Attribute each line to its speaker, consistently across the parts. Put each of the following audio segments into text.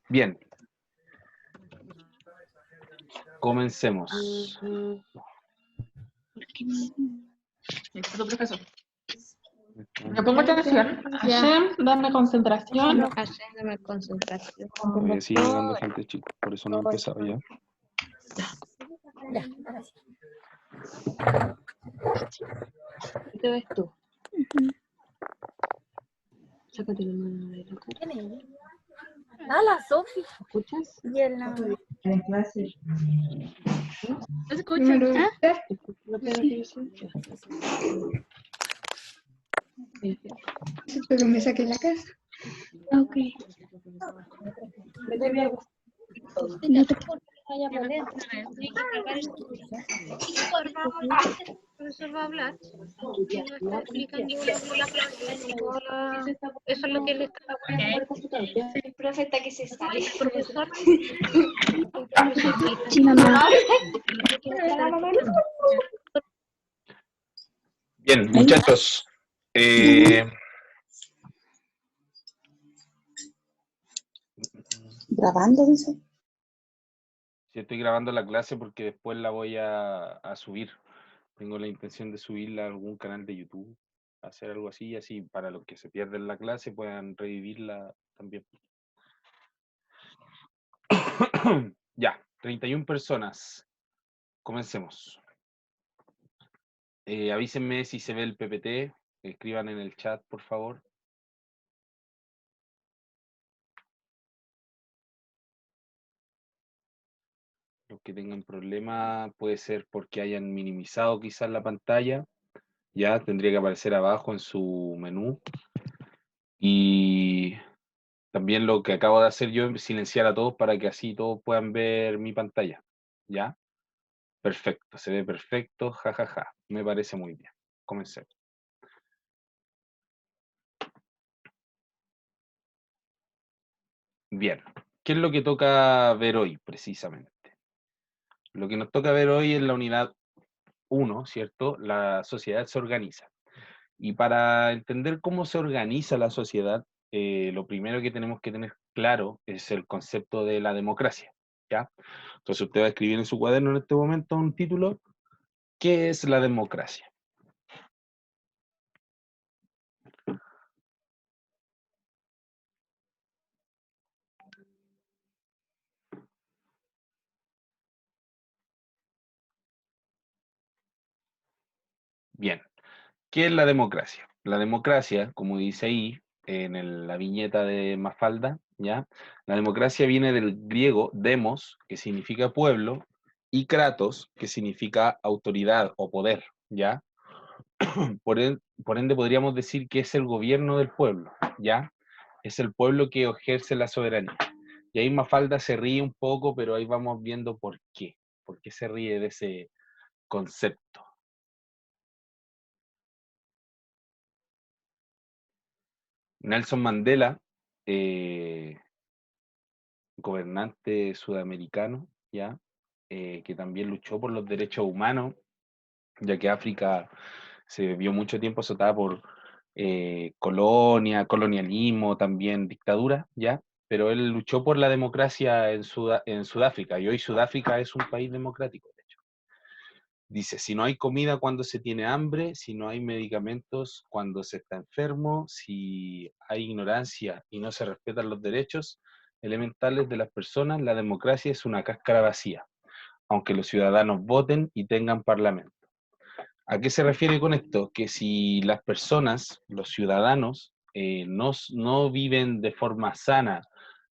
Speaker 1: Bien. Comencemos.
Speaker 2: Listo, profesor. Me pongo atención. Hashem, dame concentración.
Speaker 3: Hashem, dame concentración.
Speaker 1: Todavía sigue llegando gente, chicos, por eso no he empezado ya.
Speaker 3: Ya, gracias. ¿Qué te ves tú? Sácate la mano de la cara.
Speaker 4: Ah, la Sofi.
Speaker 3: ¿Escuchas?
Speaker 4: Y el
Speaker 5: En clase.
Speaker 4: ¿Se escucha? ¿Ah?
Speaker 3: No te que yo siento.
Speaker 5: Pero me saqué la casa.
Speaker 4: Ok.
Speaker 3: Vete bien.
Speaker 4: No te vaya a poner. El profesor va a hablar. No está explicando la clase. Eso es lo que él está haciendo.
Speaker 5: El profe está que se sale.
Speaker 4: El profesor.
Speaker 5: Chino, no.
Speaker 1: Bien, muchachos.
Speaker 5: ¿Grabando, dice?
Speaker 1: Sí, estoy grabando la clase porque después la voy a subir. Tengo la intención de subirla a algún canal de YouTube, hacer algo así, y así para los que se pierden la clase puedan revivirla también. Ya, 31 personas. Comencemos. Avísenme si se ve el PPT, escriban en el chat, por favor. Los que tengan problema puede ser porque hayan minimizado quizás la pantalla. Ya tendría que aparecer abajo en su menú. Y también lo que acabo de hacer yo es silenciar a todos para que así todos puedan ver mi pantalla. ¿Ya? Perfecto, se ve perfecto, jajaja. Me parece muy bien. Comencemos. Bien, ¿qué es lo que toca ver hoy precisamente? Lo que nos toca ver hoy es la unidad 1, ¿cierto? La sociedad se organiza. Y para entender cómo se organiza la sociedad, lo primero que tenemos que tener claro es el concepto de la democracia, ¿ya? Entonces usted va a escribir en su cuaderno en este momento un título, ¿qué es la democracia? Bien, ¿qué es la democracia? La democracia, como dice ahí, la viñeta de Mafalda, ¿ya? La democracia viene del griego demos, que significa pueblo, y kratos, que significa autoridad o poder, ¿ya? Por ende podríamos decir que es el gobierno del pueblo, ¿ya? Es el pueblo que ejerce la soberanía. Y ahí Mafalda se ríe un poco, pero ahí vamos viendo por qué. ¿Por qué se ríe de ese concepto? Nelson Mandela, gobernante sudamericano, ¿ya? Que también luchó por los derechos humanos, ya que África se vio mucho tiempo azotada por colonialismo, también dictadura, ¿ya? Pero él luchó por la democracia en Sudáfrica, y hoy Sudáfrica es un país democrático, de hecho. Dice, si no hay comida cuando se tiene hambre, si no hay medicamentos cuando se está enfermo, si hay ignorancia y no se respetan los derechos elementales de las personas, la democracia es una cáscara vacía, aunque los ciudadanos voten y tengan parlamento. ¿A qué se refiere con esto? Que si las personas, los ciudadanos, no viven de forma sana,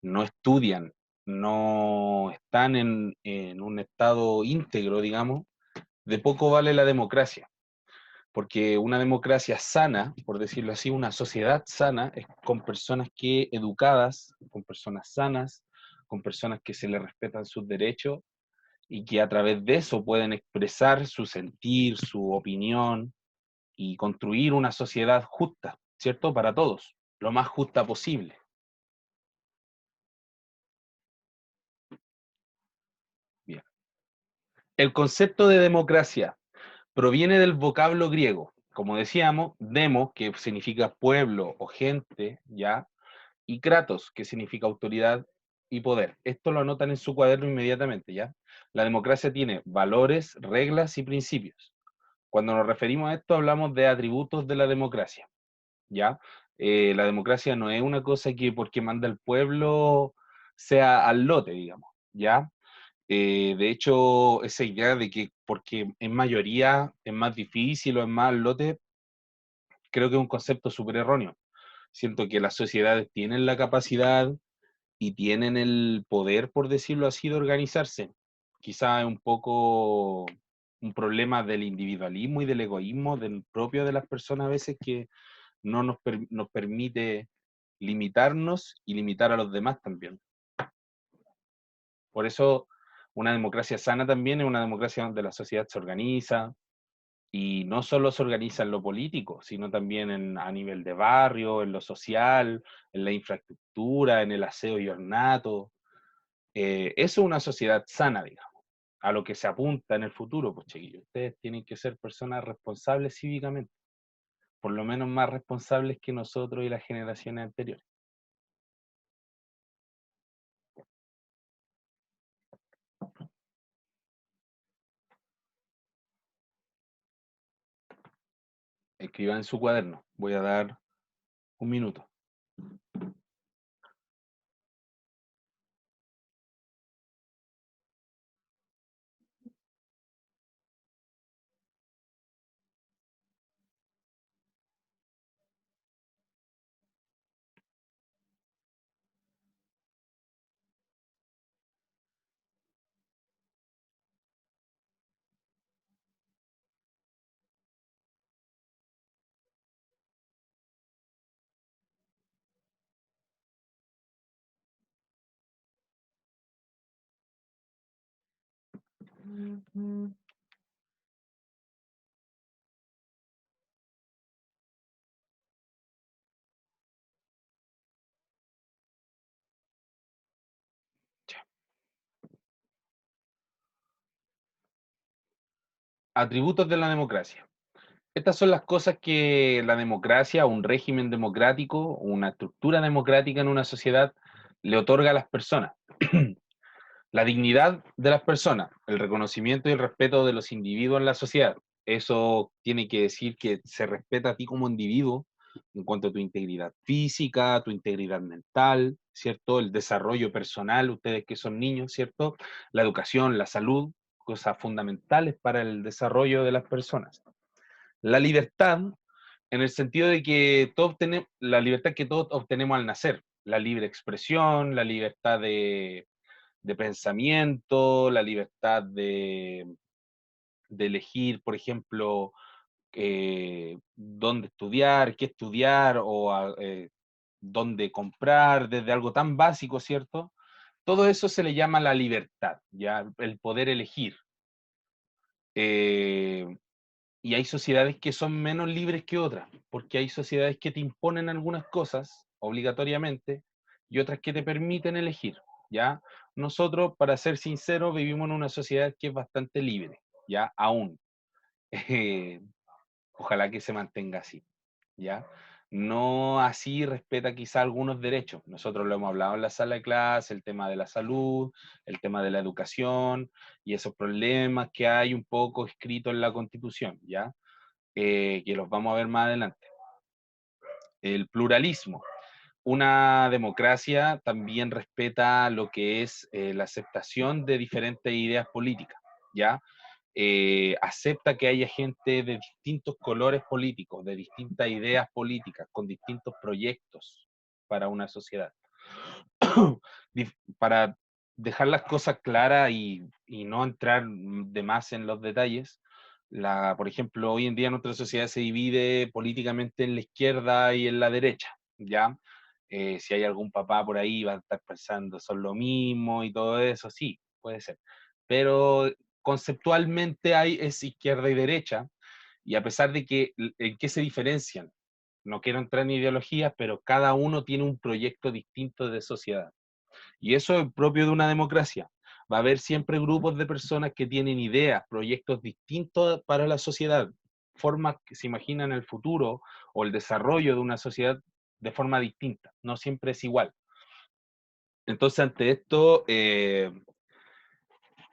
Speaker 1: no estudian, no están en un estado íntegro, digamos, de poco vale la democracia. Porque una democracia sana, por decirlo así, una sociedad sana, es con personas que educadas, con personas sanas, con personas que se les respetan sus derechos y que a través de eso pueden expresar su sentir, su opinión y construir una sociedad justa, ¿cierto? Para todos, lo más justa posible. Bien. El concepto de democracia proviene del vocablo griego. como decíamos, demos, que significa pueblo o gente, ¿ya? Y kratos, que significa autoridad y poder. Esto lo anotan en su cuaderno inmediatamente, ¿ya? La democracia tiene valores, reglas y principios. Cuando nos referimos a esto, hablamos de atributos de la democracia, ¿ya? La democracia no es una cosa que porque manda el pueblo sea al lote, digamos, ¿ya? De hecho, esa idea de que porque en mayoría es más difícil o es más al lote, creo que es un concepto súper erróneo. Siento que las sociedades tienen la capacidad y tienen el poder, por decirlo así, de organizarse. Quizá es un poco un problema del individualismo y del egoísmo del propio de las personas a veces que no nos permite limitarnos y limitar a los demás también. Por eso una democracia sana también es una democracia donde la sociedad se organiza, y no solo se organiza en lo político, sino también a nivel de barrio, en lo social, en la infraestructura, en el aseo y ornato. Eso es una sociedad sana, digamos, a lo que se apunta en el futuro, pues chiquillos. Ustedes tienen que ser personas responsables cívicamente, por lo menos más responsables que nosotros y las generaciones anteriores. Escriban en su cuaderno. Voy a dar un minuto. Atributos de la democracia. Estas son las cosas que la democracia, un régimen democrático, una estructura democrática en una sociedad le otorga a las personas. La dignidad de las personas, el reconocimiento y el respeto de los individuos en la sociedad. Eso tiene que decir que se respeta a ti como individuo en cuanto a tu integridad física, tu integridad mental, ¿cierto? El desarrollo personal, ustedes que son niños, ¿cierto? La educación, la salud, cosas fundamentales para el desarrollo de las personas. La libertad, en el sentido de que todos tenemos, la libertad que todos obtenemos al nacer, la libre expresión, la libertad de pensamiento, la libertad de elegir, por ejemplo, dónde estudiar o dónde comprar, desde algo tan básico, ¿cierto? Todo eso se le llama la libertad, ¿ya? El poder elegir. Eh, y hay sociedades que son menos libres que otras, porque hay sociedades que te imponen algunas cosas obligatoriamente y otras que te permiten elegir, ¿ya? Nosotros, para ser sinceros, vivimos en una sociedad que es bastante libre, ¿ya? Aún. Eh, Ojalá que se mantenga así, ¿ya? No así respeta quizá algunos derechos. Nosotros lo hemos hablado en la sala de clase, el tema de la salud, el tema de la educación y esos problemas que hay un poco escritos en la Constitución, ¿ya? Que los vamos a ver más adelante. El pluralismo. Una democracia también respeta lo que es la aceptación de diferentes ideas políticas, ¿ya? Acepta que haya gente de distintos colores políticos, de distintas ideas políticas, con distintos proyectos para una sociedad. Para dejar las cosas claras y no entrar de más en los detalles, por ejemplo, hoy en día nuestra sociedad se divide políticamente en la izquierda y en la derecha, ¿ya? Si hay algún papá por ahí va a estar pensando, son lo mismo y todo eso, sí, puede ser. Pero conceptualmente es izquierda y derecha, y a pesar de que, ¿en qué se diferencian? No quiero entrar en ideologías, pero cada uno tiene un proyecto distinto de sociedad. Y eso es propio de una democracia. Va a haber siempre grupos de personas que tienen ideas, proyectos distintos para la sociedad, formas que se imaginan el futuro o el desarrollo de una sociedad de forma distinta, no siempre es igual. Entonces, ante esto,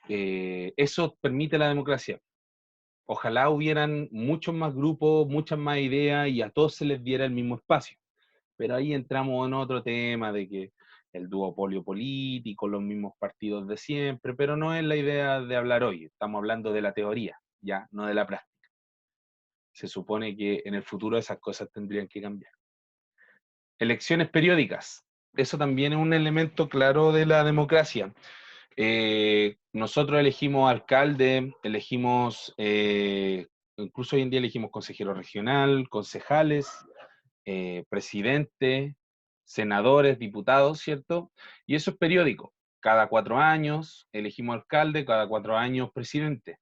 Speaker 1: eso permite la democracia. Ojalá hubieran muchos más grupos, muchas más ideas y a todos se les diera el mismo espacio. Pero ahí entramos en otro tema de que el duopolio político, los mismos partidos de siempre, pero no es la idea de hablar hoy, estamos hablando de la teoría, ya, no de la práctica. Se supone que en el futuro esas cosas tendrían que cambiar. Elecciones periódicas, eso también es un elemento claro de la democracia. Nosotros elegimos alcalde, elegimos, incluso hoy en día elegimos consejero regional, concejales, presidente, senadores, diputados, ¿cierto? Y eso es periódico. Cada 4 años elegimos alcalde, cada 4 años presidente.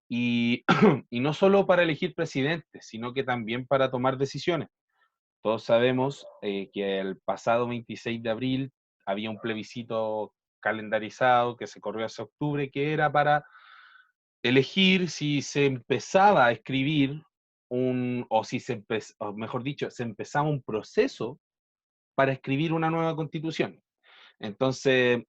Speaker 1: Y, y no solo para elegir presidente, sino que también para tomar decisiones. Todos sabemos que el pasado 26 de abril había un plebiscito calendarizado que se corrió hacia octubre, que era para elegir si se empezaba a escribir o si o mejor dicho, se empezaba un proceso para escribir una nueva constitución. Entonces,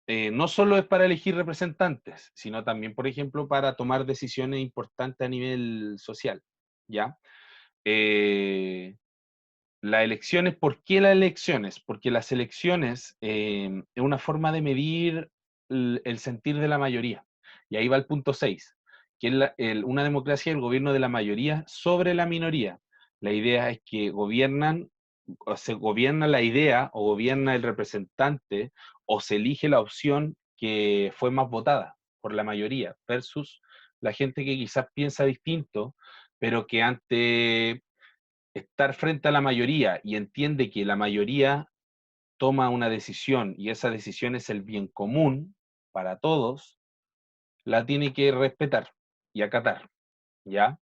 Speaker 1: no solo es para elegir representantes, sino también, por ejemplo, para tomar decisiones importantes a nivel social, ¿ya? Las elecciones, ¿por qué las elecciones? Porque las elecciones es una forma de medir el sentir de la mayoría. Y ahí va el punto 6, que es una democracia, el gobierno de la mayoría sobre la minoría. La idea es que o se gobierna la idea, o gobierna el representante, o se elige la opción que fue más votada por la mayoría, versus la gente que quizás piensa distinto, pero que ante estar frente a la mayoría y entiende que la mayoría toma una decisión y esa decisión es el bien común para todos, la tiene que respetar y acatar, ¿ya?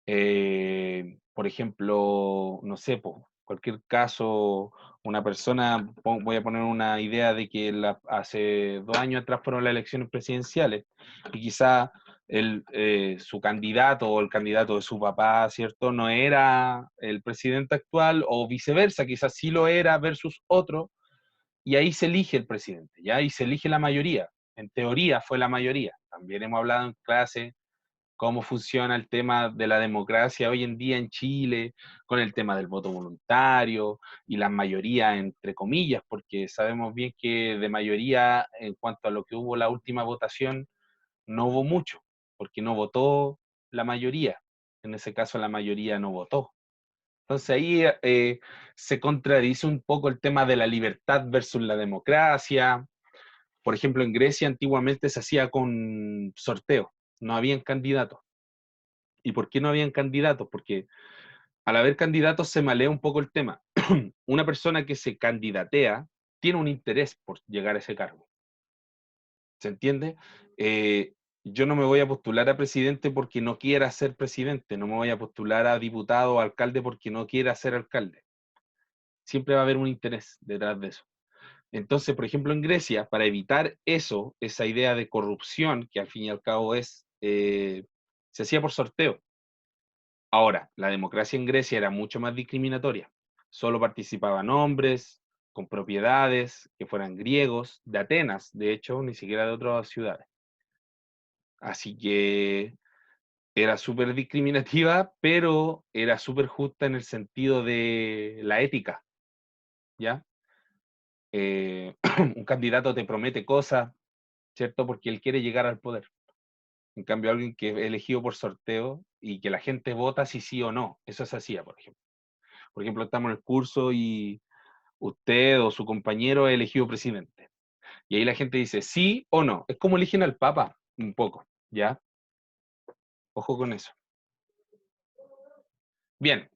Speaker 1: Por ejemplo, no sé, cualquier caso, una persona, voy a poner una idea de que hace 2 años atrás fueron las elecciones presidenciales y quizá su candidato o el candidato de su papá, ¿cierto? No era el presidente actual o viceversa, quizás sí lo era versus otro, y ahí se elige el presidente, ¿ya? Y se elige la mayoría. En teoría fue la mayoría. También hemos hablado en clase cómo funciona el tema de la democracia hoy en día en Chile, con el tema del voto voluntario y la mayoría entre comillas, porque sabemos bien que de mayoría en cuanto a lo que hubo la última votación, no hubo mucho, porque no votó la mayoría. En ese caso la mayoría no votó. Entonces ahí se contradice un poco el tema de la libertad versus la democracia. Por ejemplo, en Grecia antiguamente se hacía con sorteo, no habían candidatos. ¿Y por qué no habían candidatos? Porque al haber candidatos se malea un poco el tema. Una persona que se candidatea tiene un interés por llegar a ese cargo. ¿Se entiende? Yo no me voy a postular a presidente porque no quiera ser presidente, no me voy a postular a diputado o alcalde porque no quiera ser alcalde. Siempre va a haber un interés detrás de eso. Entonces, por ejemplo, en Grecia, para evitar eso, esa idea de corrupción, que al fin y al cabo se hacía por sorteo. Ahora, la democracia en Grecia era mucho más discriminatoria. Solo participaban hombres con propiedades que fueran griegos, de Atenas, de hecho, ni siquiera de otras ciudades. Así que era súper discriminativa, pero era súper justa en el sentido de la ética, ¿ya? Un candidato te promete cosas, ¿cierto? Porque él quiere llegar al poder. En cambio, alguien que es elegido por sorteo y que la gente vota si sí o no, eso se hacía, por ejemplo. Por ejemplo, estamos en el curso y usted o su compañero es elegido presidente. Y ahí la gente dice sí o no. Es como eligen al Papa, un poco, ¿ya? Ojo con eso. Bien.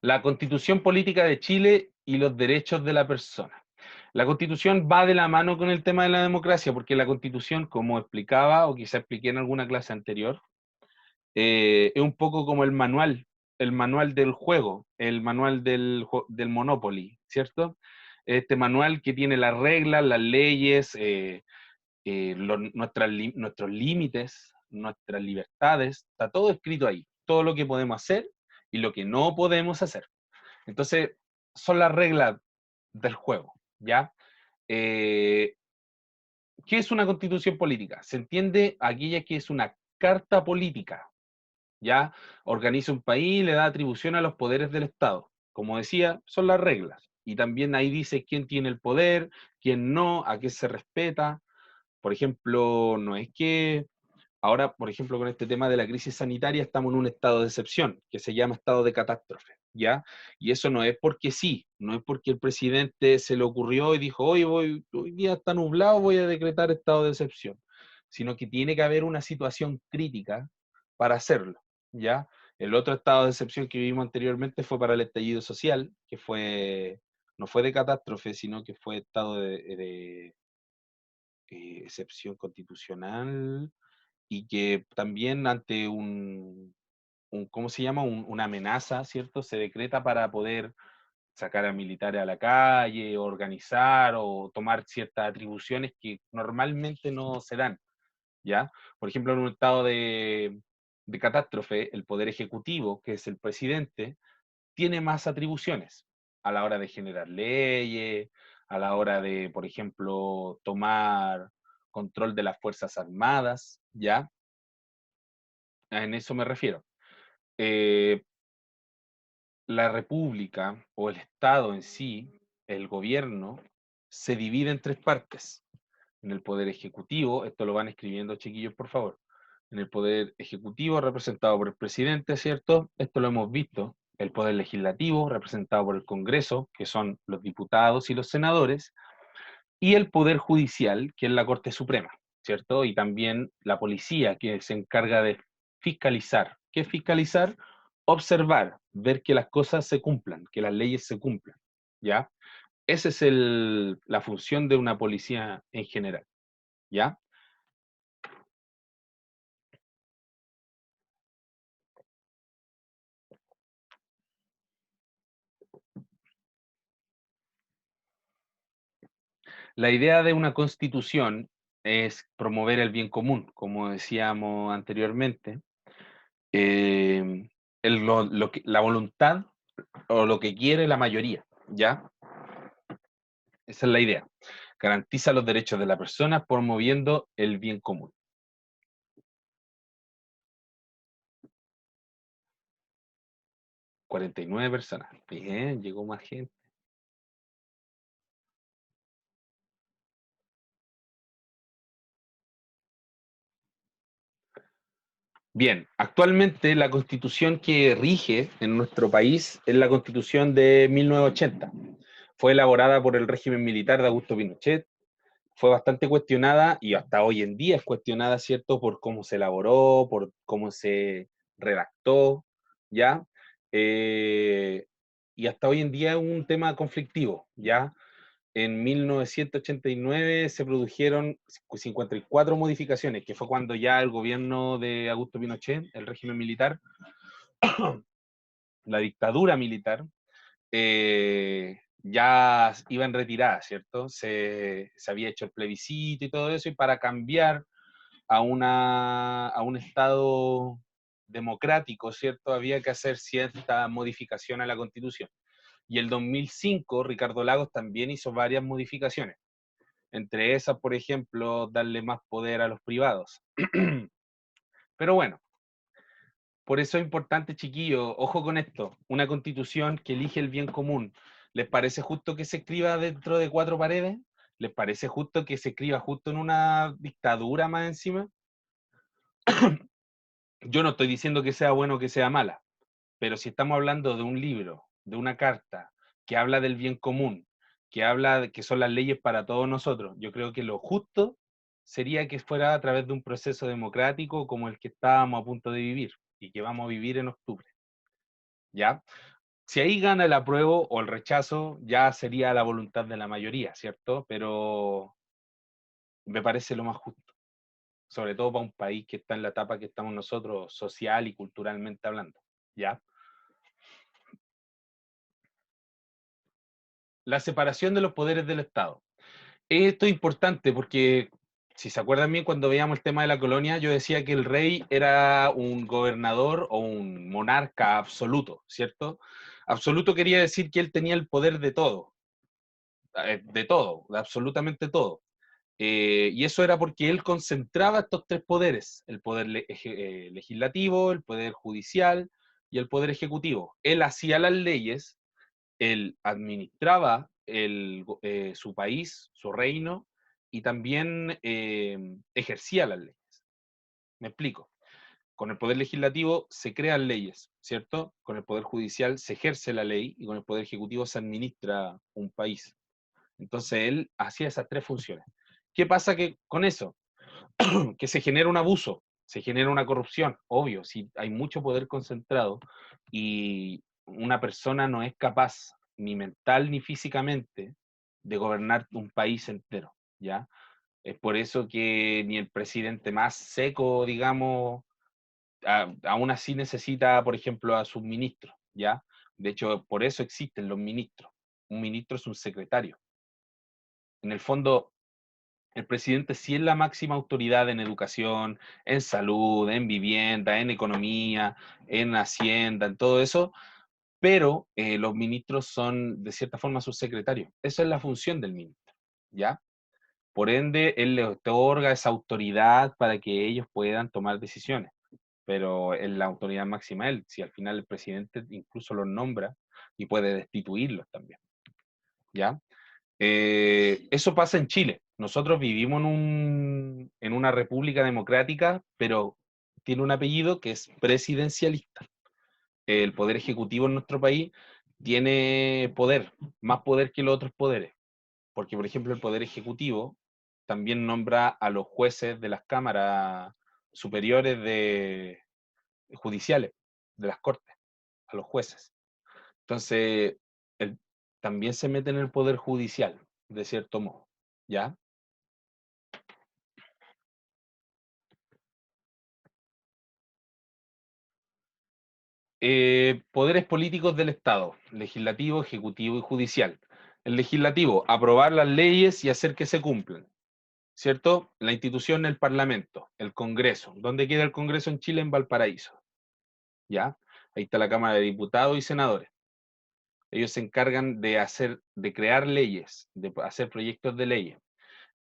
Speaker 1: La Constitución Política de Chile y los derechos de la persona. La Constitución va de la mano con el tema de la democracia, porque la Constitución, como explicaba, o quizá expliqué en alguna clase anterior, es un poco como el manual del juego, el manual del Monopoly, ¿cierto? Este manual que tiene las reglas, las leyes, nuestros límites, nuestras libertades, está todo escrito ahí. todo lo que podemos hacer y lo que no podemos hacer. Entonces, son las reglas del juego, ¿ya? ¿Qué es una constitución política? Se entiende aquella que es una carta política, ¿ya? Organiza un país, le da atribución a los poderes del Estado. Como decía, son las reglas. Y también ahí dice quién tiene el poder, quién no, a qué se respeta. Por ejemplo, no es que ahora, por ejemplo, con este tema de la crisis sanitaria, estamos en un estado de excepción, que se llama estado de catástrofe, ¿ya? Y eso no es porque sí, no es porque el presidente se le ocurrió y dijo, hoy día está nublado, voy a decretar estado de excepción, sino que tiene que haber una situación crítica para hacerlo, ¿ya? El otro estado de excepción que vivimos anteriormente fue para el estallido social, que no fue de catástrofe, sino que fue estado de excepción constitucional, y que también ante ¿cómo se llama? Una amenaza, ¿cierto? Se decreta para poder sacar a militares a la calle, organizar o tomar ciertas atribuciones que normalmente no se dan, ¿ya? Por ejemplo, en un estado de catástrofe, el poder ejecutivo, que es el presidente, tiene más atribuciones a la hora de generar leyes, a la hora de, por ejemplo, tomar control de las Fuerzas Armadas, ¿ya? En eso me refiero. Eh, la república o el Estado en sí, el gobierno, se divide en tres partes. En el poder ejecutivo, esto lo van escribiendo chiquillos por favor, en el poder ejecutivo representado por el presidente, ¿cierto? Esto lo hemos visto. El poder legislativo representado por el Congreso, que son los diputados y los senadores, y el poder judicial, que es la Corte Suprema, ¿cierto? Y también la policía, que se encarga de fiscalizar. ¿Qué es fiscalizar? Observar, ver que las cosas se cumplan, que las leyes se cumplan, ¿ya? Esa es la función de una policía en general, ¿ya? La idea de una constitución es promover el bien común, como decíamos anteriormente. Eh, la voluntad o lo que quiere la mayoría, ¿ya? Esa es la idea. Garantiza los derechos de la persona promoviendo el bien común. $49 personas. Bien, llegó más gente. Bien, actualmente la constitución que rige en nuestro país es la constitución de 1980. Fue elaborada por el régimen militar de Augusto Pinochet. Fue bastante cuestionada y hasta hoy en día es cuestionada, ¿cierto? Por cómo se elaboró, por cómo se redactó, ¿ya? Y hasta hoy en día es un tema conflictivo, ¿ya? En 1989 se produjeron 54 modificaciones, que fue cuando ya el gobierno de Augusto Pinochet, el régimen militar, la dictadura militar, ya iba en retirada, ¿cierto? Se había hecho el plebiscito y todo eso, y para cambiar a un Estado democrático, ¿cierto? Había que hacer cierta modificación a la Constitución. Y el 2005, Ricardo Lagos también hizo varias modificaciones. Entre esas, por ejemplo, darle más poder a los privados. Pero bueno, por eso es importante, chiquillos, ojo con esto, una constitución que elige el bien común. ¿Les parece justo que se escriba dentro de cuatro paredes? ¿Les parece justo que se escriba justo en una dictadura más encima? Yo no estoy diciendo que sea bueno o que sea mala, pero si estamos hablando de un libro, de una carta, que habla del bien común, que habla de que son las leyes para todos nosotros, yo creo que lo justo sería que fuera a través de un proceso democrático como el que estábamos a punto de vivir y que vamos a vivir en octubre, ¿ya? Si ahí gana el apruebo o el rechazo, ya sería la voluntad de la mayoría, ¿cierto? Pero me parece lo más justo, sobre todo para un país que está en la etapa que estamos nosotros, social y culturalmente hablando, ¿ya? La separación de los poderes del Estado. Esto es importante porque si se acuerdan bien, cuando veíamos el tema de la colonia, yo decía que el rey era un gobernador o un monarca absoluto, ¿cierto? Absoluto quería decir que él tenía el poder de todo, de absolutamente todo. Y eso era porque él concentraba estos tres poderes, el poder legislativo, el poder judicial y el poder ejecutivo. Él hacía las leyes, él administraba su país, su reino, y también ejercía las leyes. Me explico. Con el poder legislativo se crean leyes, ¿cierto? Con el poder judicial se ejerce la ley y con el poder ejecutivo se administra un país. Entonces él hacía esas tres funciones. ¿Qué pasa con eso? Que se genera un abuso, se genera una corrupción, obvio, si hay mucho poder concentrado y una persona no es capaz, ni mental ni físicamente, de gobernar un país entero, ¿ya? Es por eso que ni el presidente más seco, digamos, aún así necesita, por ejemplo, a sus ministros, ¿ya? De hecho, por eso existen los ministros. Un ministro es un secretario. En el fondo, el presidente sí es la máxima autoridad en educación, en salud, en vivienda, en economía, en hacienda, en todo eso, pero los ministros son de cierta forma sus secretarios. Esa es la función del ministro, ¿ya? Por ende, él le otorga esa autoridad para que ellos puedan tomar decisiones, pero es la autoridad máxima él, si al final el presidente incluso los nombra y puede destituirlos también, ¿ya? Eso pasa en Chile. Nosotros vivimos en una república democrática, pero tiene un apellido que es presidencialista. El poder ejecutivo en nuestro país tiene poder, más poder que los otros poderes. Porque, por ejemplo, el poder ejecutivo también nombra a los jueces de las cámaras superiores judiciales, de las cortes, a los jueces. Entonces, él también se mete en el poder judicial, de cierto modo, ¿ya? Poderes políticos del Estado, legislativo, ejecutivo y judicial. El legislativo, aprobar las leyes y hacer que se cumplan, ¿cierto? La institución, el Parlamento, el Congreso. ¿Dónde queda el Congreso en Chile? En Valparaíso, ¿ya? Ahí está la Cámara de Diputados y Senadores. Ellos se encargan de crear leyes, de hacer proyectos de leyes.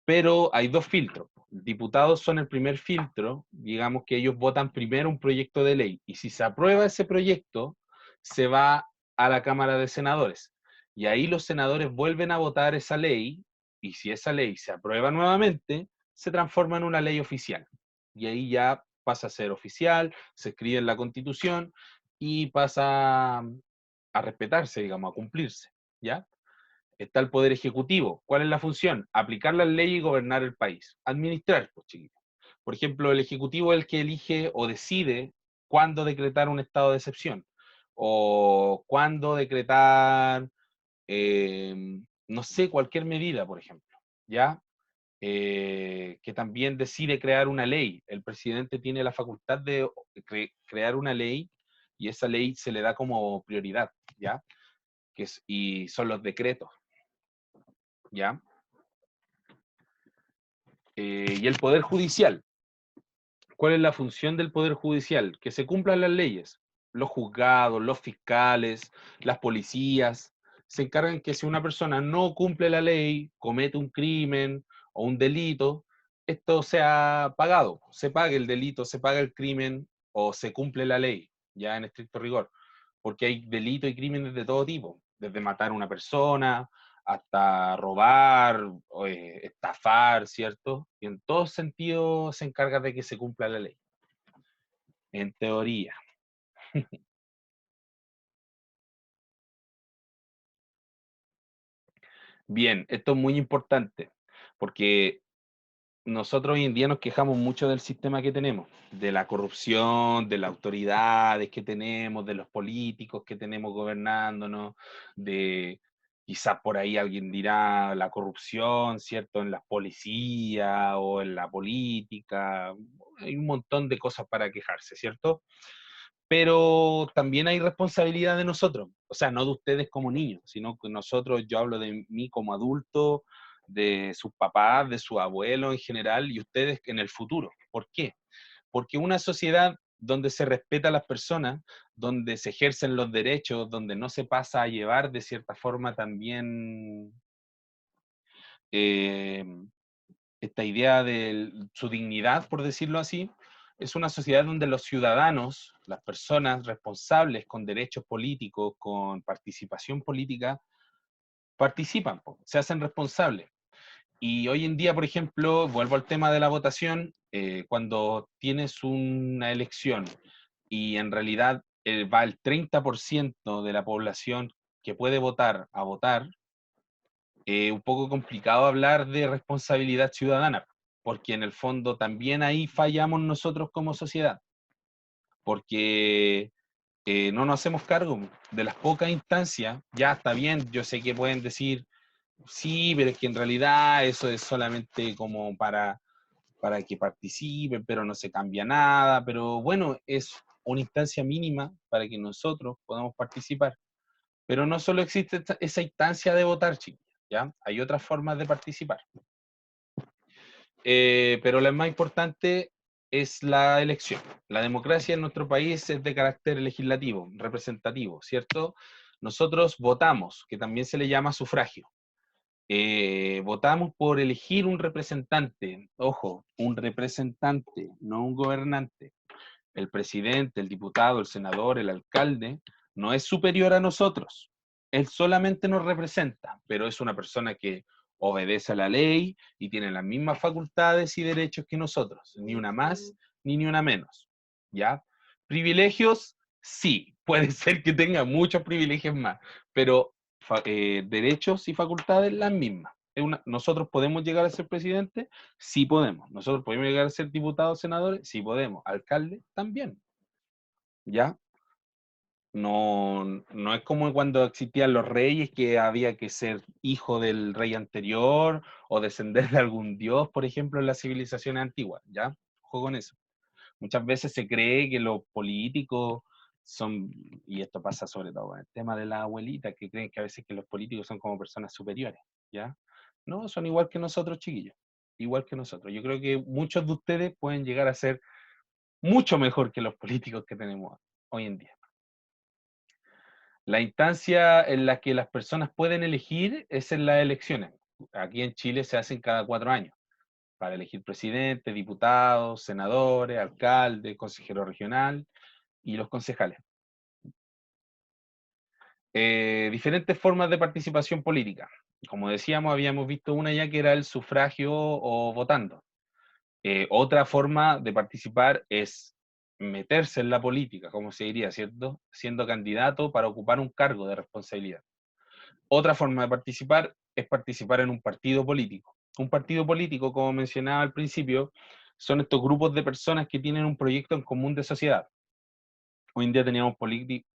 Speaker 1: Pero hay dos filtros. Diputados son el primer filtro, digamos que ellos votan primero un proyecto de ley, y si se aprueba ese proyecto, se va a la Cámara de Senadores. Y ahí los senadores vuelven a votar esa ley, y si esa ley se aprueba nuevamente, se transforma en una ley oficial. Y ahí ya pasa a ser oficial, se escribe en la Constitución, y pasa a respetarse, digamos, a cumplirse, ¿ya? Está el Poder Ejecutivo. ¿Cuál es la función? Aplicar las leyes y gobernar el país. Administrar, pues, chiquitos. Por ejemplo, el Ejecutivo es el que elige o decide cuándo decretar un estado de excepción o cuándo decretar, no sé, cualquier medida, por ejemplo, ¿ya? Que también decide crear una ley. El presidente tiene la facultad de crear una ley y esa ley se le da como prioridad, ¿ya? Y son los decretos, ¿ya? Y el Poder Judicial. ¿Cuál es la función del Poder Judicial? Que se cumplan las leyes. Los juzgados, los fiscales, las policías, se encargan que si una persona no cumple la ley, comete un crimen o un delito, esto sea pagado, se pague el delito, se paga el crimen o se cumple la ley, ya en estricto rigor. Porque hay delitos y crímenes de todo tipo, desde matar a una persona, hasta robar, estafar, ¿cierto? Y en todo sentido se encarga de que se cumpla la ley, en teoría. Bien, esto es muy importante, porque nosotros hoy en día nos quejamos mucho del sistema que tenemos, de la corrupción, de las autoridades que tenemos, de los políticos que tenemos gobernándonos, de quizás por ahí alguien dirá la corrupción, ¿cierto? En las policías o en la política, hay un montón de cosas para quejarse, ¿cierto? Pero también hay responsabilidad de nosotros, o sea, no de ustedes como niños, sino que nosotros, yo hablo de mí como adulto, de sus papás, de sus abuelos en general, y ustedes en el futuro. ¿Por qué? Porque una sociedad donde se respeta a las personas, donde se ejercen los derechos, donde no se pasa a llevar de cierta forma también eh, esta idea de su dignidad, por decirlo así, es una sociedad donde los ciudadanos, las personas responsables con derechos políticos, con participación política, participan, se hacen responsables. Y hoy en día, por ejemplo, vuelvo al tema de la votación, cuando tienes una elección y en realidad va el 30% de la población que puede votar a votar, un poco complicado hablar de responsabilidad ciudadana, porque en el fondo también ahí fallamos nosotros como sociedad, porque no nos hacemos cargo de las pocas instancias. Ya está bien, yo sé que pueden decir, sí, pero es que en realidad eso es solamente como para que participen, pero no se cambia nada, pero bueno, es una instancia mínima para que nosotros podamos participar. Pero no solo existe esa instancia de votar, chicos, ¿ya? Hay otras formas de participar. Pero la más importante es la elección. La democracia en nuestro país es de carácter legislativo, representativo, ¿cierto? Nosotros votamos, que también se le llama sufragio. Votamos por elegir un representante, ojo, un representante, no un gobernante. El presidente, el diputado, el senador, el alcalde, no es superior a nosotros. Él solamente nos representa, pero es una persona que obedece a la ley y tiene las mismas facultades y derechos que nosotros, ni una más ni una menos. ¿Ya? Privilegios, sí, puede ser que tenga muchos privilegios más, pero derechos y facultades las mismas. Nosotros podemos llegar a ser presidente, sí podemos. Nosotros podemos llegar a ser diputados, senadores, sí podemos. Alcalde, también. ¿Ya? No, no es como cuando existían los reyes, que había que ser hijo del rey anterior o descender de algún dios, por ejemplo, en las civilizaciones antiguas. ¿Ya? Ojo con eso. Muchas veces se cree que los políticos son, y esto pasa sobre todo en el tema de la abuelita, que creen que a veces que los políticos son como personas superiores, ¿ya? No, son igual que nosotros, chiquillos, igual que nosotros. Yo creo que muchos de ustedes pueden llegar a ser mucho mejor que los políticos que tenemos hoy en día. La instancia en la que las personas pueden elegir es en las elecciones. Aquí en Chile se hacen cada 4 años, para elegir presidente, diputados, senadores, alcalde, consejero regional y los concejales. Diferentes formas de participación política. Como decíamos, habíamos visto una ya que era el sufragio o votando. Otra forma de participar es meterse en la política, como se diría, ¿cierto? Siendo candidato para ocupar un cargo de responsabilidad. Otra forma de participar es participar en un partido político. Un partido político, como mencionaba al principio, son estos grupos de personas que tienen un proyecto en común de sociedad. Hoy en día teníamos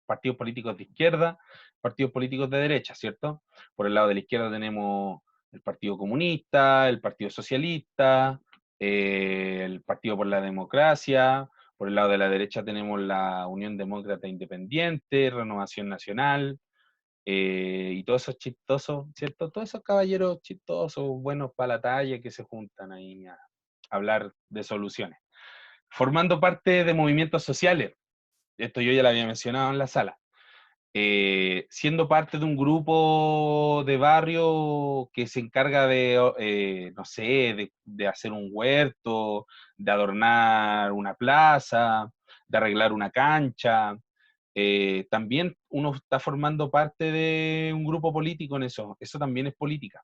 Speaker 1: partidos políticos de izquierda, partidos políticos de derecha, ¿cierto? Por el lado de la izquierda tenemos el Partido Comunista, el Partido Socialista, el Partido por la Democracia. Por el lado de la derecha tenemos la Unión Demócrata Independiente, Renovación Nacional, y todos esos chistosos, ¿cierto? Todos esos caballeros chistosos, buenos para la talla, que se juntan ahí a hablar de soluciones. Formando parte de movimientos sociales. Esto yo ya lo había mencionado en la sala. Siendo parte de un grupo de barrio que se encarga de, no sé, de hacer un huerto, de adornar una plaza, de arreglar una cancha. También uno está formando parte de un grupo político en eso. Eso también es política.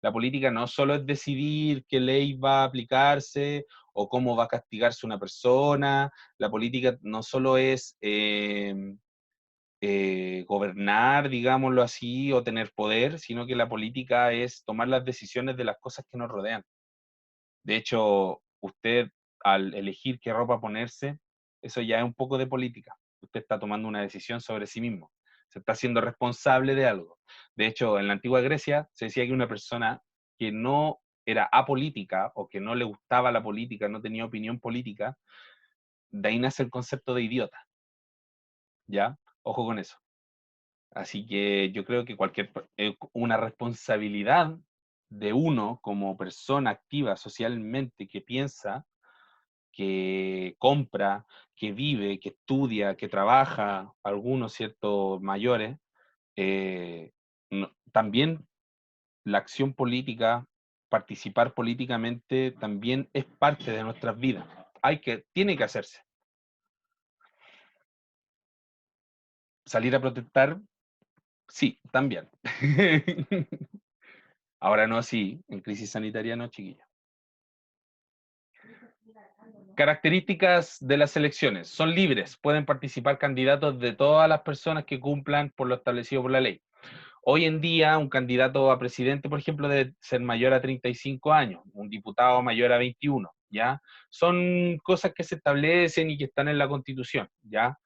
Speaker 1: La política no solo es decidir qué ley va a aplicarse o cómo va a castigarse una persona. La política no solo es gobernar, digámoslo así, o tener poder, sino que la política es tomar las decisiones de las cosas que nos rodean. De hecho, usted al elegir qué ropa ponerse, eso ya es un poco de política. Usted está tomando una decisión sobre sí mismo. Se está haciendo responsable de algo. De hecho, en la antigua Grecia se decía que una persona que no era apolítica o que no le gustaba la política, no tenía opinión política, de ahí nace el concepto de idiota. ¿Ya? Ojo con eso. Así que yo creo que una responsabilidad de uno como persona activa socialmente que piensa, que compra, que vive, que estudia, que trabaja, algunos ciertos mayores, también la acción política, participar políticamente, también es parte de nuestras vidas. Tiene que hacerse. Salir a protestar, sí, también. Ahora no, sí, en crisis sanitaria no, chiquilla. Características de las elecciones. Son libres, pueden participar candidatos de todas las personas que cumplan por lo establecido por la ley. Hoy en día, un candidato a presidente, por ejemplo, debe ser mayor a 35 años, un diputado mayor a 21, ¿ya? Son cosas que se establecen y que están en la Constitución, ¿ya?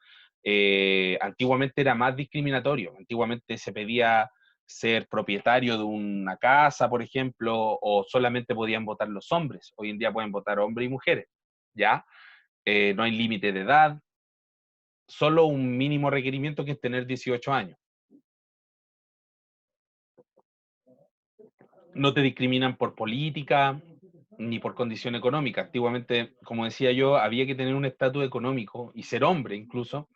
Speaker 1: Antiguamente era más discriminatorio, antiguamente se pedía ser propietario de una casa, por ejemplo, o solamente podían votar los hombres. Hoy en día pueden votar hombres y mujeres, ¿ya? No hay límite de edad, solo un mínimo requerimiento que es tener 18 años. No te discriminan por política ni por condición económica. Antiguamente, como decía yo, había que tener un estatus económico y ser hombre incluso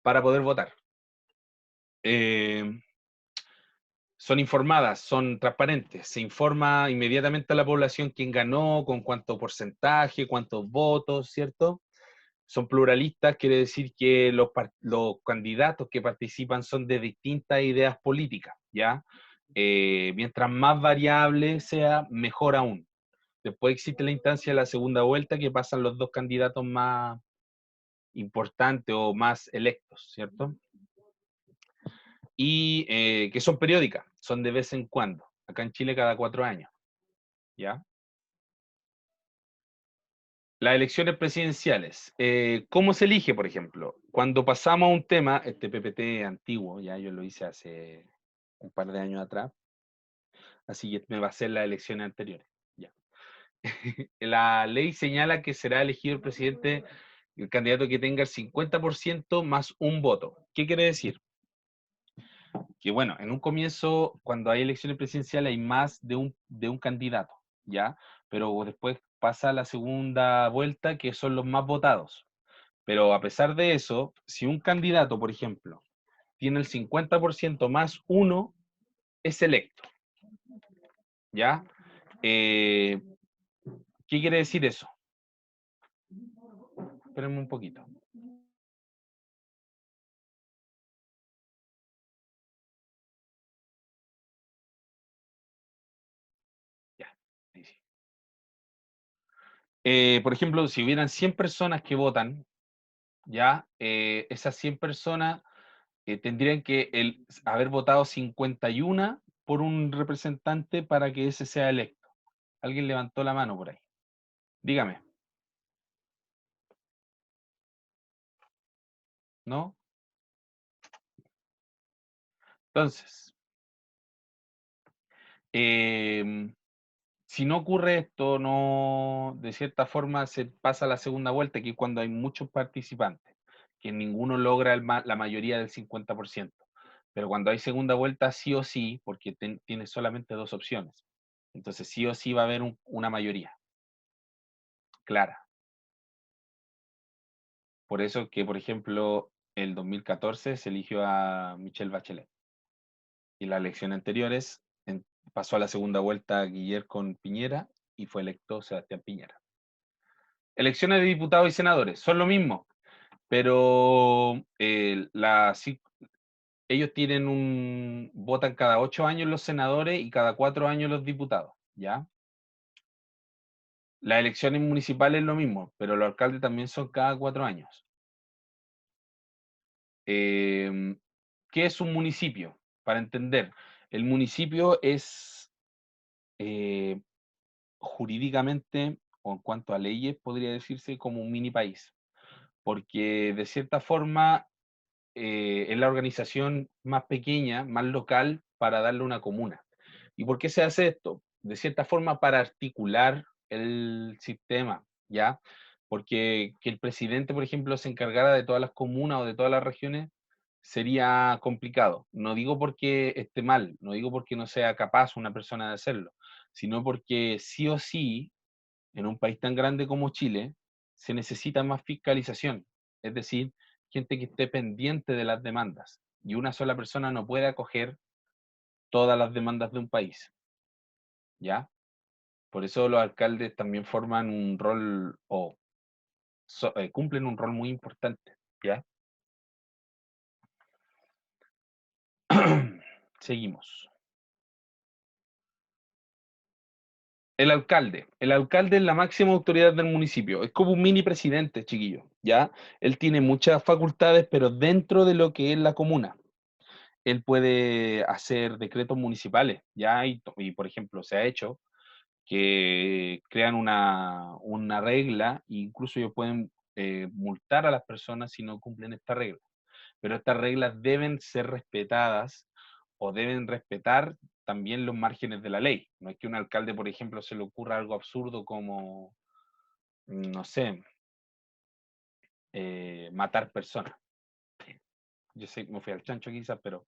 Speaker 1: para poder votar. Son informadas, son transparentes, se informa inmediatamente a la población quién ganó, con cuánto porcentaje, cuántos votos, ¿cierto? Son pluralistas, quiere decir que los candidatos que participan son de distintas ideas políticas, ¿ya? Mientras más variable sea, mejor aún. Después existe la instancia de la segunda vuelta, que pasan los dos candidatos más importantes o más electos, ¿cierto? Y que son periódicas, son de vez en cuando. Acá en Chile cada 4 años, ¿ya? Las elecciones presidenciales. ¿Cómo se elige, por ejemplo? Cuando pasamos a un tema, este PPT antiguo, ya yo lo hice hace un par de años atrás, así que me va a hacer las elecciones anteriores. Ya. La ley señala que será elegido el presidente, el candidato que tenga el 50% más un voto. ¿Qué quiere decir? Que bueno, en un comienzo, cuando hay elecciones presidenciales, hay más de un candidato, ¿ya? Pero después pasa la segunda vuelta, que son los más votados. Pero a pesar de eso, si un candidato, por ejemplo, tiene el 50% más uno, es electo, ¿ya? ¿Qué quiere decir eso? Espérenme un poquito. Ya, ahí sí. Por ejemplo, si hubieran 100 personas que votan, ya, esas 100 personas tendrían que haber votado 51 por un representante para que ese sea electo. Alguien levantó la mano por ahí. Dígame. ¿No? Entonces, si no ocurre esto, no, de cierta forma se pasa a la segunda vuelta, que es cuando hay muchos participantes, que ninguno logra la mayoría del 50%. Pero cuando hay segunda vuelta, sí o sí, porque tienes solamente dos opciones. Entonces, sí o sí va a haber una mayoría clara. Por eso que, por ejemplo, el 2014 se eligió a Michelle Bachelet. Y las elecciones anteriores pasó a la segunda vuelta Guillermo con Piñera y fue electo Sebastián Piñera. Elecciones de diputados y senadores, son lo mismo, pero ellos votan cada 8 años los senadores y cada 4 años los diputados, ¿ya? Las elecciones municipales es lo mismo, pero los alcaldes también son cada 4 años. ¿Qué es un municipio? Para entender, el municipio es jurídicamente, o en cuanto a leyes, podría decirse como un mini país, porque de cierta forma es la organización más pequeña, más local, para darle una comuna. ¿Y por qué se hace esto? De cierta forma para articular el sistema, ¿ya? Porque que el presidente, por ejemplo, se encargara de todas las comunas o de todas las regiones, sería complicado. No digo porque esté mal, no digo porque no sea capaz una persona de hacerlo, sino porque sí o sí, en un país tan grande como Chile, se necesita más fiscalización, es decir, gente que esté pendiente de las demandas. Y una sola persona no puede acoger todas las demandas de un país, ¿ya? Por eso los alcaldes también forman un rol o cumplen un rol muy importante, ¿ya? Seguimos. El alcalde es la máxima autoridad del municipio, es como un mini presidente, chiquillo, ¿ya? Él tiene muchas facultades, pero dentro de lo que es la comuna. Él puede hacer decretos municipales, ¿ya? Y por ejemplo, se ha hecho que crean una regla, e incluso ellos pueden multar a las personas si no cumplen esta regla. Pero estas reglas deben ser respetadas o deben respetar también los márgenes de la ley. No es que un alcalde, por ejemplo, se le ocurra algo absurdo como, no sé, matar personas. Yo sé que me fui al chancho quizás, pero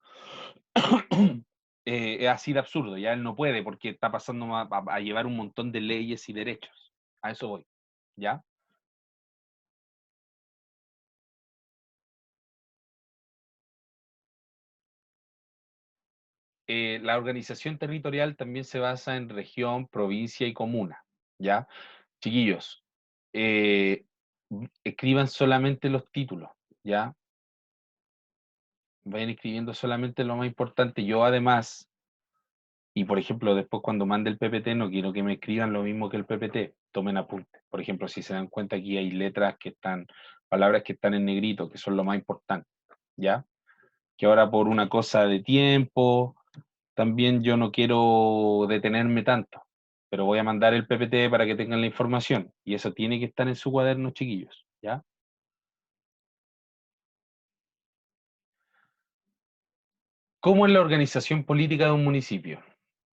Speaker 1: es así de absurdo. Ya él no puede porque está pasando a llevar un montón de leyes y derechos. A eso voy. ¿Ya? La organización territorial también se basa en región, provincia y comuna, ¿ya? Chiquillos, escriban solamente los títulos, ¿ya? Vayan escribiendo solamente lo más importante. Yo además, y por ejemplo, después cuando mande el PPT, no quiero que me escriban lo mismo que el PPT, tomen apunte. Por ejemplo, si se dan cuenta, aquí hay letras que están, palabras que están en negrito, que son lo más importante, ¿ya? Que ahora por una cosa de tiempo, también yo no quiero detenerme tanto, pero voy a mandar el PPT para que tengan la información, y eso tiene que estar en su cuaderno, chiquillos, ¿ya? ¿Cómo es la organización política de un municipio?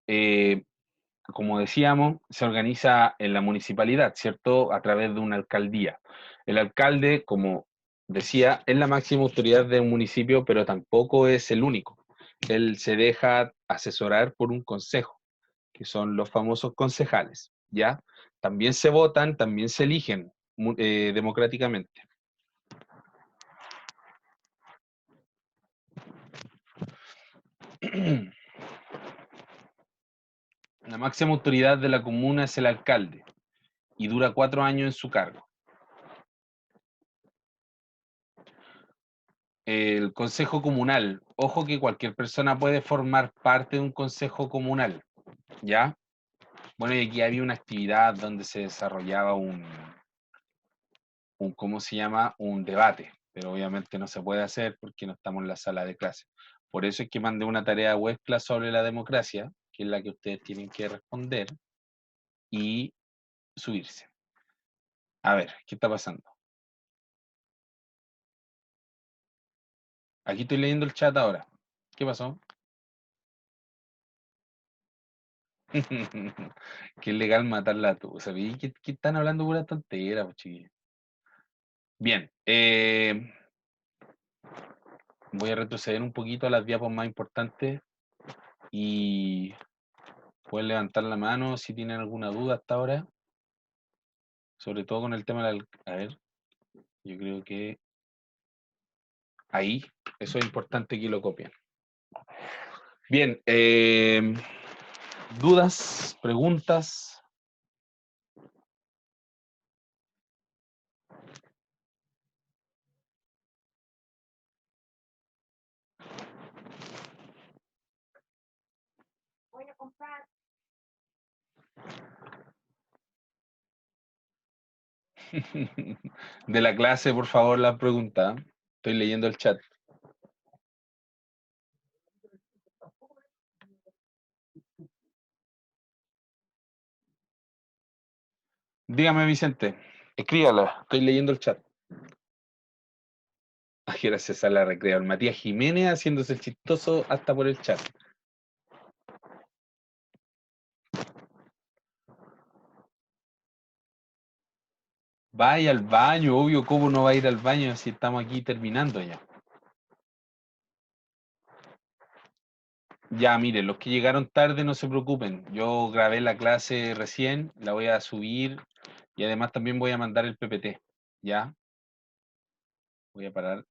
Speaker 1: Eh, como decíamos, se organiza en la municipalidad, ¿cierto? A través de una alcaldía. El alcalde, como decía, es la máxima autoridad de un municipio, pero tampoco es el único. Él se deja asesorar por un consejo, que son los famosos concejales, ¿ya? También se votan, también se eligen democráticamente. La máxima autoridad de la comuna es el alcalde y dura 4 años en su cargo. El consejo comunal. Ojo que cualquier persona puede formar parte de un consejo comunal, ¿ya? Bueno, y aquí había una actividad donde se desarrollaba ¿cómo se llama? Un debate, pero obviamente no se puede hacer porque no estamos en la sala de clase. Por eso es que mandé una tarea web class sobre la democracia, que es la que ustedes tienen que responder y subirse. A ver, ¿qué está pasando? Aquí estoy leyendo el chat ahora. ¿Qué pasó? Que es legal matarla tú. ¿Sabí? ¿Qué están hablando pura tontera, pues, chiquillos? Bien. Voy a retroceder un poquito a las diapos más importantes y pueden levantar la mano si tienen alguna duda hasta ahora. Sobre todo con el tema del... A ver, yo creo que ahí, eso es importante que lo copien. Bien, dudas, preguntas.
Speaker 4: Voy a comprar.
Speaker 1: De la clase, por favor, la pregunta. Estoy leyendo el chat. Dígame, Vicente. Escríbala. Estoy leyendo el chat. Gracias a la recreo. Matías Jiménez haciéndose el chistoso hasta por el chat. Vaya al baño, obvio, ¿cómo no va a ir al baño si estamos aquí terminando ya? Ya, miren, los que llegaron tarde no se preocupen. Yo grabé la clase recién, la voy a subir y además también voy a mandar el PPT. ¿Ya? Voy a parar